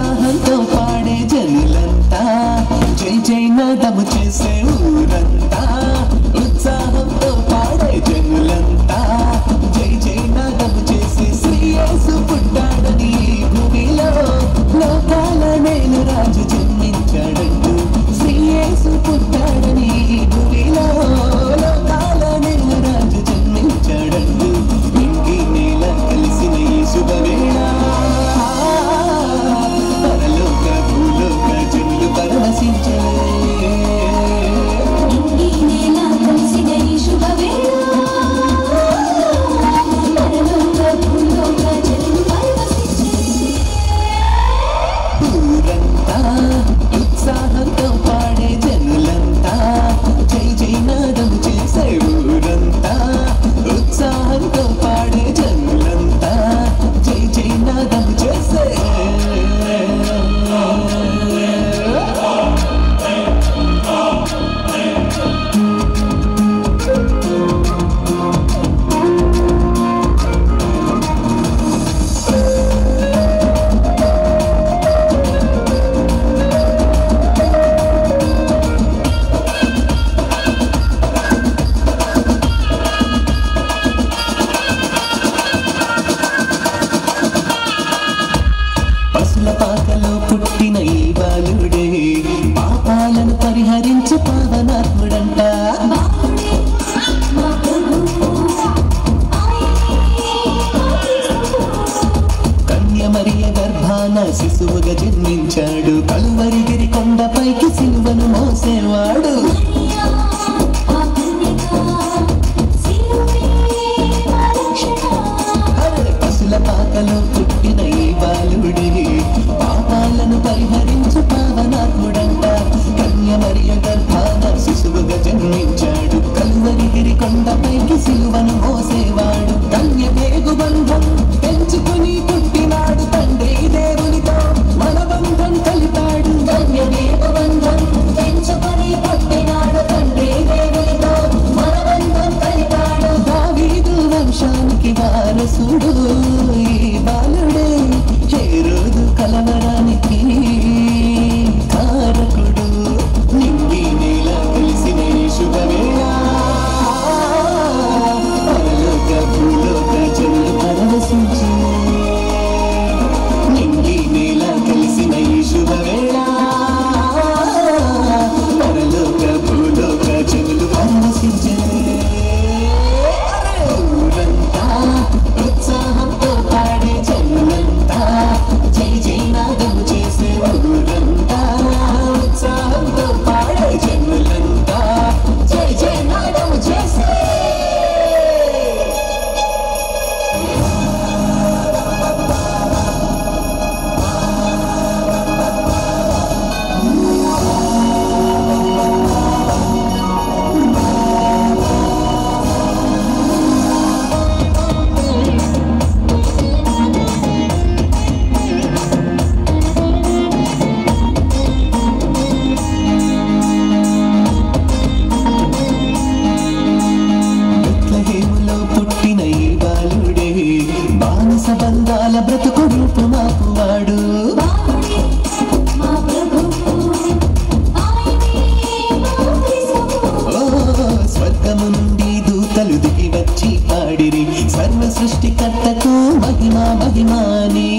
ఉత్సాహంతో పాడే జనులంతా జై జై నాదము చేసే ఊరంతా ఉత్సాహంతో పాడే జనులంతా జై జై నాదము చేసే శ్రీ యేసు పుట్టాడని భూమిలో లోకాల నేలు రాజు జన్మించాడంటూ శ్రీ యేసు పుట్టాడని భూమిలో లోకాల నేలు రాజు జన్మించాడంటూ ఇంటి నేల కలిసిన ఈ శుభవేళ పరలోక భూలోక జనులు పరవశించే ఉత్సాహంతో పాడే జనులంతా జై జై నాదం చేసే ఊరంతా ఉత్సాహంతో పాడే జనులంతా జై జై నాదం చేసే పాకలో పుట్టిన ఈ బాలుడే పాపాలను పరిహరించి పావనాత్ముడంట కన్య మరియ గర్భాన శిశువుగా జన్మించాడు కలువరిగిరి కొండపైకి సిలువను మోసేవాడు పశుల పాకలో పుట్టిన ఈ బాలుడే పాపాలను పరిహరించు పావనాత్ముడంట కన్య మరియ గర్భాన శిశువుగా జన్మించాడు కలువరిగిరి కొండపైకి సిలువను మోసేవాడు కన్య పేగు బంధం పెంచుకుని పుట్టినాడు తండ్రి దేవునితో మన బంధం కలిపాడు కన్య పేగు బంధం పెంచుకుని పుట్టినాడు తండ్రి దేవునితో మన బంధం కలిపాడు దావీదు వంశానికి వారసుడు ఈ బాలుడే హేరోదు కలవరానికి కారకుడు నింగి నేల కలిసిన శుభవేళ పరలోక భూలోక జనులు పరవశించే నింగి నేల కలిసిన శుభవేళ పరలోక భూలోక జనులు పరవశించే ఊరంతా ఉత్సాహంతో పాడే జనులంతా జై జై నాదం చేసే ఊరంతా ఉత్సాహంతో పాడే జనులంతా జై జై నాదం చేసే పుట్టిన ఈ బాలుడే బానిస బంధాల బ్రతుకు రూపు మాపువాడు స్వర్గము నుండి దూతలు దిగి వచ్చి పాడిరి సర్వ సృష్టికర్తకు మహిమా మహిమాని